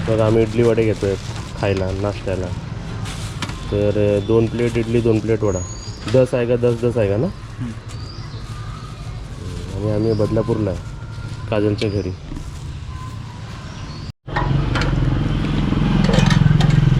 बघा आम्ही इडली वडे घेतोय खायला नाश्त्याला. तर 2 प्लेट इडली 2 प्लेट वडा. 10 आहे का 10 आहे का ना. आणि आम्ही बदलापूरला आहे काजलच्या घरी.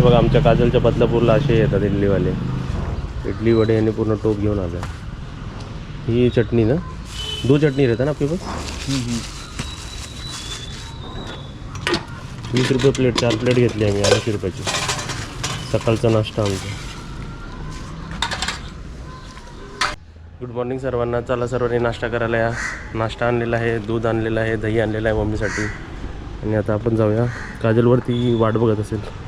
बघा आमच्या काजलच्या बदलापूरला असे येतात इडलीवाले. इडली वडे यांनी पूर्ण टोप घेऊन आलं. ही चटणी ना 2 चटणी रहता ना आपके पास. 20 रुपये प्लेट 4 प्लेट घेतली आम्ही 80 रुपयाची. सकाळचा नाश्ता आमचा. गुड मॉर्निंग सर्वांना. चला सर्वांनी नाश्ता करायला या. नाश्ता आणलेला आहे, दूध आणलेलं आहे, दही आणलेलं आहे मम्मीसाठी. आणि आता आपण जाऊया. काजलवरती वाट बघत असेल.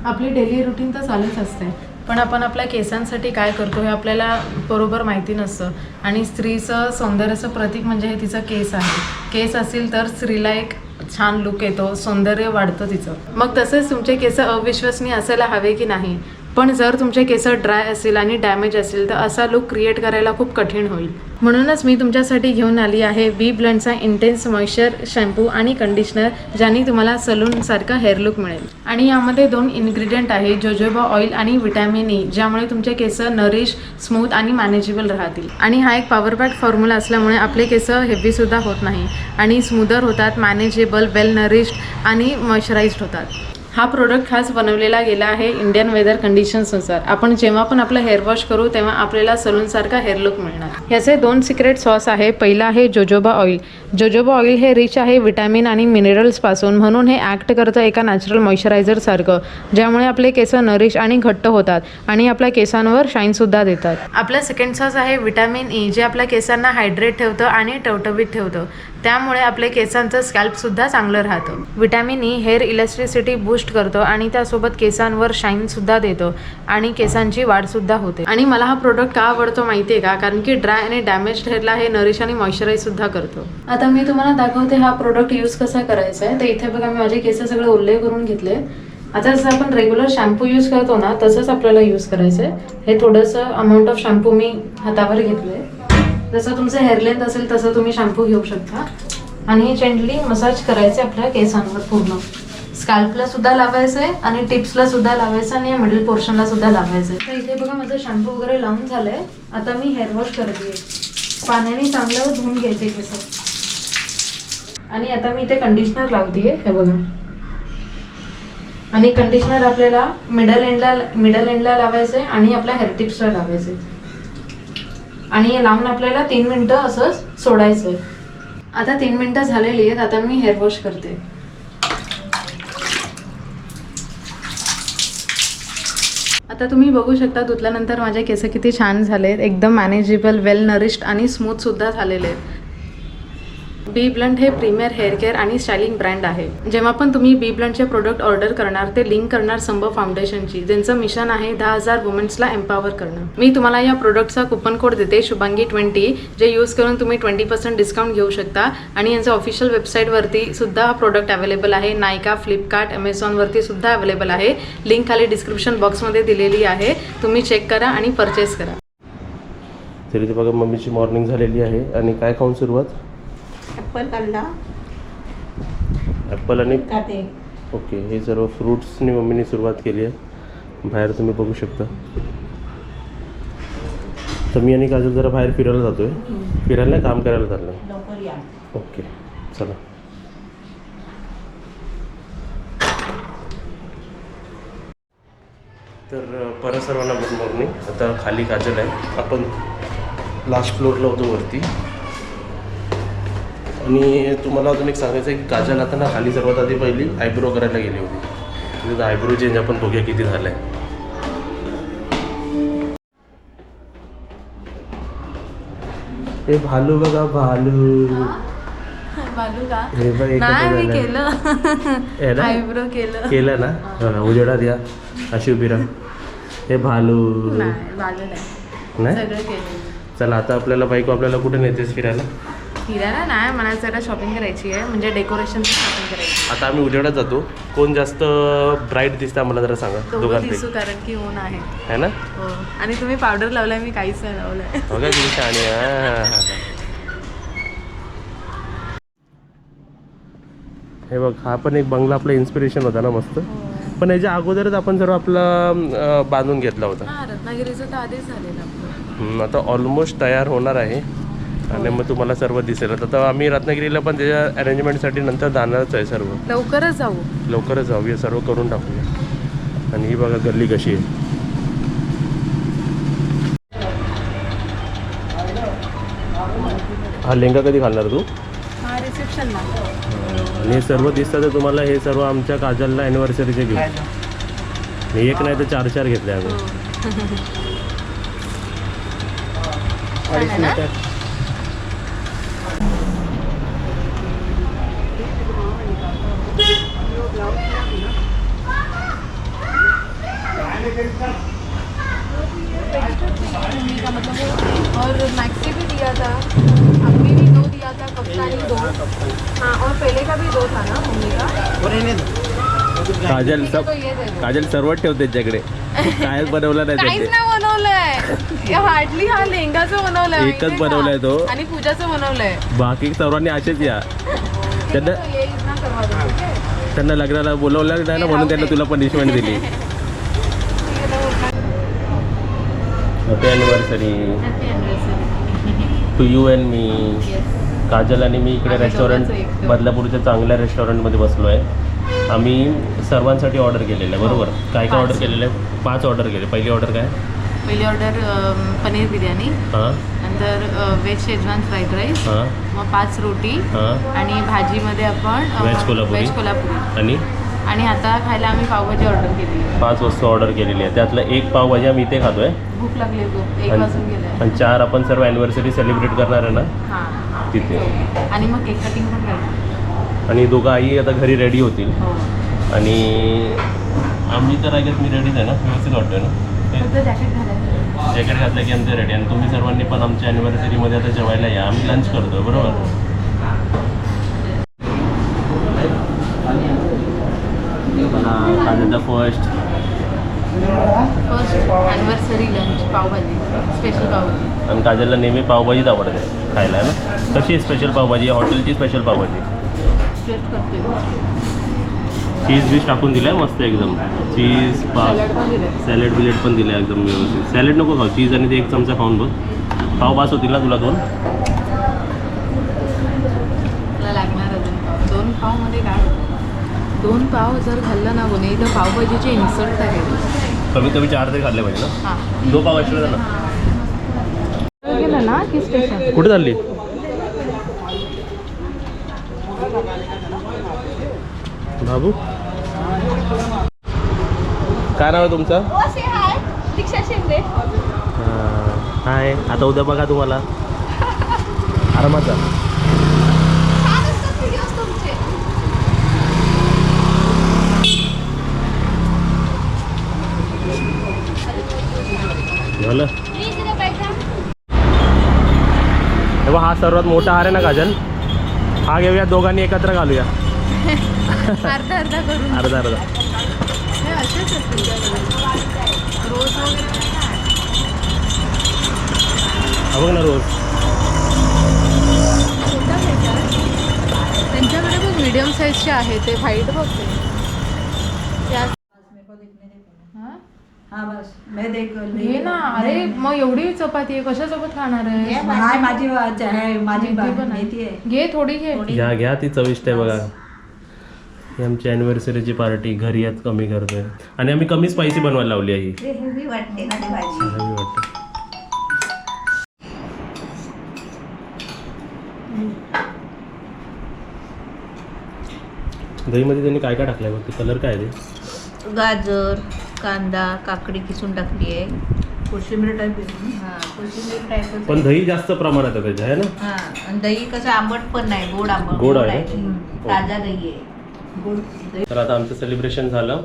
आपली डेली रुटीन तर चालूच असते, पण आपण आपल्या केसांसाठी काय करतो हे आपल्याला बरोबर माहिती नसतं. आणि स्त्रीचं सौंदर्याचं प्रतीक म्हणजे हे तिचं केस आहे. केस असेल तर स्त्रीला एक छान लुक येतो, सौंदर्य वाढतं तिचं. मग तसेच तुमचे केस अविश्वसनीय असायला हवे की नाही. पण जर तुमचे केस ड्राय असेल आणि डॅमेज असेल तर असा लुक क्रिएट करायला खूप कठीण होईल. म्हणूनच मी तुमच्यासाठी घेऊन आली आहे बी ब्लंटचा इंटेन्स मॉइश्चर शॅम्पू आणि कंडिशनर, ज्याने तुम्हाला सलूनसारखा हेअर लुक मिळेल. आणि यामध्ये 2 इन्ग्रेडियंट आहे, जोजोबा ऑइल आणि विटॅमिन ई, ज्यामुळे तुमचे केस नरिश, स्मूथ आणि मॅनेजेबल राहतील. आणि हा एक पॉवर पॅक फॉर्म्युला असल्यामुळे आपले केस हेवीसुद्धा होत नाही आणि स्मूदर होतात, मॅनेजेबल, वेल नरिश्ड आणि मॉइश्चराइज्ड होतात. हा प्रोडक्ट खास बनवलेला गेला आहे इंडियन वेदर कंडिशन्सनुसार. आपण जेव्हा पण आपलं हेअर वॉश करू तेव्हा आपल्याला सलूनसारखा हेअर लुक मिळणार. याचे 2 सिक्रेट सॉस आहे. पहिला आहे जोजोबा ऑइल. जोजोबा ऑइल हे रिच आहे विटॅमिन आणि मिनरल्सपासून, म्हणून हे ॲक्ट करतं एका नॅचरल मॉइश्चरायझरसारखं, ज्यामुळे आपले केस नरिश आणि घट्ट होतात आणि आपल्या केसांवर शाईनसुद्धा देतात. आपला सेकंड सॉस आहे विटॅमिन ई, जे आपल्या केसांना हायड्रेट ठेवतं आणि टवटवीत ठेवतं. त्यामुळे आपल्या केसांचं स्कॅल्पसुद्धा चांगलं राहतं. Vitamin E hair elasticity boost करतं आणि त्यासोबत केसांवर शाईनसुद्धा देतं आणि केसांची वाढसुद्धा होते. आणि मला हा प्रोडक्ट का आवडतो माहिती आहे का? कारण की ड्राय आणि डॅमेज हेअरला हे नरिश आणि मॉइश्चराईजसुद्धा करतो. आता मी तुम्हाला दाखवते हा प्रोडक्ट यूज कसा करायचा आहे. तर इथे बघा मी माझे केस सगळे ओले करून घेतले. आता जसं आपण रेग्युलर शॅम्पू यूज करतो ना तसंच आपल्याला यूज करायचं आहे. हे थोडंसं अमाऊंट ऑफ शॅम्पू मी हातावर घेतलं आहे. जसं तुमचं हेअर लेंथ असेल तसं तुम्ही शॅम्पू घेऊ शकता. आणि हे जेंटली मसाज करायचे आपल्या केसांवर पूर्ण. स्कॅल्पला सुद्धा लावायचं आहे आणि टिप्सला सुद्धा लावायचं आणि या मिडल पोर्शनला सुद्धा लावायचं आहे. तर इथे बघा माझं शॅम्पू वगैरे लावून झालंय. आता मी हेअर वॉश करते. पाण्याने चांगलं धुवून घ्यायचे केस. आणि आता मी इथे कंडिशनर लावते. हे बघा. आणि कंडिशनर आपल्याला मिडल एंडला लावायचं आहे आणि आपल्या हेअर टिप्सला लावायचं आहे. आणि हे लावून आपल्याला 3 मिनिटं असंच सोडायचं आहे. आता 3 मिनिटं झालेली आहेत. आता मी हेअर वॉश करते. आता तुम्ही बघू शकता धुतल्यानंतर माझे केस किती छान झाले आहेत. एकदम मॅनेजेबल, वेल नरिश्ड आणि स्मूथसुद्धा झालेले आहेत. बी ब्लंट हे प्रीमियर हेअर केअर आणि स्टायलिंग ब्रँड आहे. जेव्हा पण तुम्ही बी ब्लंटचे प्रोडक्ट ऑर्डर करणार ते लिंक करणार संभ फाउंडेशनची, ज्यांचं मिशन आहे 10,000 वुमेन्सला एम्पॉवर करणं. मी तुम्हाला या प्रोडक्टचा कुपन कोड देते शुभांगी20, जे यूज करून तुम्ही 20% डिस्काउंट घेऊ शकता. आणि यांचं ऑफिशियल वेबसाईटवरती सुद्धा हा प्रोडक्ट अवेलेबल आहे. नायका, फ्लिपकार्ट, अमेझॉनवरती सुद्धा अवेलेबल आहे. लिंक खाली डिस्क्रिप्शन बॉक्समध्ये दिलेली आहे. तुम्ही चेक करा आणि परचेस करा. तरी ते बघा मम्मीची मॉर्निंग झालेली आहे. आणि काय खाऊन सुरुवात? ॲपल खाल्ला. ॲपल आणि खाते. ओके, हे सर्व फ्रूट्सनी मम्मीने सुरुवात केली आहे. बाहेर तुम्ही बघू शकता. तर मी आणि काजल जरा बाहेर फिरायला जातोय. फिरायला काम करायला चाललं. लवकर या. ओके चला. तर परत सर्वांना गुड मॉर्निंग. आता खाली काजल आहे. आपण लास्ट फ्लोअरला होतो वरती. आणि तुम्हाला अजून एक सांगायचं आहे की काजल आता ना खाली सर्वात आधी पहिली आयब्रो करायला गेली होती. तिथं आयब्रो चेंज आपण बघूया किती झालं आहे. हे भालू बघा, भालू का? हे बघ नाही मी केलं. आयब्रो केलं ना. उजेडात या अशी उभी राहा. हे भालू नाही बालू नाही नाही सगळं केलं चला आता आपल्याला बाईक आपल्याला कुठे नेतेस फिरायला फिरायला नाही मला जरा शॉपिंग करायची आहे म्हणजे डेकोरेशनची शॉपिंग करायची आता आम्ही उजेडात जातो कोण जास्त ब्राईट दिसतं आम्हाला जरा सांगा दोघं दोघांपैकी दिसू कारण की ऊन आहे है ना हो आणि तुम्ही पावडर लावलाय मी काहीच नाही लावलंय बघा किती छान आहे हे बघ हा पण एक बंगला आपला इन्स्पिरेशन होता ना मस्त पण याच्या अगोदरच आपण सर्व आपला बांधून घेतला होता हा रत्नागिरीचं तर आधीच झालेलं आपलं आता ऑलमोस्ट तयार होणार आहे आणि मग तुम्हाला सर्व दिसेल आता आम्ही रत्नागिरीला पण त्याच्या अरेंजमेंटसाठी नंतर जाणारच आहे सर्व लवकरच जाऊ लवकरच जाऊया सर्व करून टाकूया आणि ही बघा गल्ली कशी आहे हा लेंगा कधी घालणार तू हा रिसेप्शनला आणि हे सर्व दिसतं तर तुम्हाला हे सर्व आमच्या काजलला ॲनिव्हर्सरीचे गिफ्ट एक नाही तर 4 घेतले आम्ही और मैक्सी भी दिया था अम्मी भी 2 दिया था कप्तानी 2 हाँ और पहले का भी 2 था ना मम्मी का काजल सब तो ये दे दो काजल सर्व ठेवते त्याच्याकडे काय बनवलं नाही काहीच त्याचे नाही बनवलंय हार्डली हा लेंगाचं बनवलंय एकच माहितीये का? बनवलाय तो. आणि पूजाचं बनवलंय बाकी सर्वांनी असेच या त्यांना तो ये इतना करवा दो ठीक है त्यांना लग्नाला बोलवलं नाही ना म्हणून त्यांना तुला पनिशमेंट दिली happy anniversary happy anniversary to you and मी येस काजल आणि मी इकडे आम्ही रेस्टॉरंट दोघांचं एकदम. बदलापूरच्या चांगल्या रेस्टॉरंटमध्ये बसलो आहे आम्ही सर्वांसाठी ऑर्डर केलेलं आहे बरोबर काय काय ऑर्डर केलेलं आहे 5 ऑर्डर केले पहिली ऑर्डर काय पहिली ऑर्डर पनीर बिर्याणी हां नंतर व्हेज शेजवान फ्राईड राईस हां मग 5 रोटी हां आणि भाजीमध्ये आपण व्हेज कोल्हापुरी. व्हेज कोल्हापुरी आणि आता खायला आम्ही पावभाजी ऑर्डर केली 5 वस्तू ऑर्डर केलेली आहे त्यातलं 1 पावभाजी आम्ही इथे खातोय भूक लागली खूप 1 आणि वाजून गेलाय आणि 4 आपण सर्व ॲनिव्हर्सरी सेलिब्रेट करणार आहे ना हां तिथे आणि मग केक कटिंग पण करायचं आणि दोघं आई आता घरी रेडी होतील हो आणि आम्ही तर आय गेस मी रेडीच आहे ना व्यवस्थित वाटतोय ना फक्त जॅकेट घालायचं जॅकेट घातलं की आमचं रेडी आणि तुम्ही सर्वांनी पण आमच्या ॲनिव्हर्सरीमध्ये आता जेवायला या आम्ही लंच करतो बरोबर first anniversary lunch pav bhaji special pav bhaji आणि काजलला नेहमी पावभाजीच आवडते खायला आहे ना कशी स्पेशल पावभाजी हॉटेलची स्पेशल पावभाजी टेस्ट करते चीज बीज टाकून दिलं आहे मस्त एकदम चीज सॅलड पण दिले सॅलेड बिलेड पण दिलं आहे एकदम व्यवस्थित सॅलेड नको खाऊ चीज आणि ते 1 चमचा खाऊन बघ पाव पास होतील ना तुला 2 मला लागणार अजून पाव 2 पावमध्ये काय होतं 2 पाव जर खाल्लं ना कोणी तर पावभाजीची इन्सल्ट आहे कमीत कमी 4 तरी खाल्ले पाहिजे ना हां 2 पाव एक्स्ट्रा ना गेलं ना की स्टेशन कुठे चालली बाबू काय नाव आहे तुमचं दीक्षा शिंदे हाय आता उद्या बघा तुम्हाला आरामात जा तुमचे झालं हे बघ हा सर्वात मोठा हार आहे ना काजल हा घेऊया दोघांनी एकत्र घालूया अर्धा अर्धा करून अर्धा अर्धा हे असेच आहेत तुमच्याकडे रोज वगैरे हा बघ ना रोज त्यांच्याकडे बघ मीडियम साईजचे आहे ते व्हाईट बघते हाँ बस मैं देख घे ना अरे मग एवढी चपाती आहे कशासोबत खाणार आहे हाय माझी आहे माझी मेथी पण मेथी आहे घे थोडी घे घ्या घ्या ती चविष्ट आहे बघा ही आमची ॲनिव्हर्सरीची पार्टी घरी यात कमी करतोय आणि आम्ही कमी स्पायसी बनवायला लावली आहे ही ते हेवी वाटते ना ती भाजी हेवी वाटतं दहीमध्ये त्यांनी काय काय टाकलंय बघ ते कलर काय आहे ते गाजर कांदा काकडी किसून टाकली आहे कोशिंबीर टाईप हां कोशिंबीर टाईप पण दही जास्त प्रमाणात आहे त्याच्या आहे ना हां आणि दही कसं आंबट पण नाही गोड आंबट गोड आहे. दही. ताजा दही आहे गोड दही तर आता आमचं सेलिब्रेशन झालं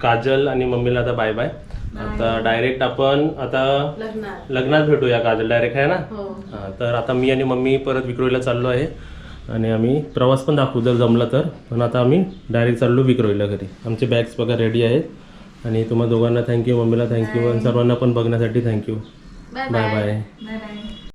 काजल आणि मम्मीला आता बाय बाय आता डायरेक्ट आपण आता लग्नात भेटूया काजल डायरेक्ट आहे ना. हां तर आता मी आणि मम्मी परत विक्रोळीला चाललो आहे आणि आम्ही प्रवास पण दाखवू जर जमला तर. पण आता आम्ही डायरेक्ट चाललो विक्रोळीला घरी. आमचे बॅग्स बघा रेडी आहेत आणि तुम्हा दोघांना थँक्यू, मम्मीला थँक्यू आणि सर्वांना पण बघण्यासाठी थँक्यू. Bye bye.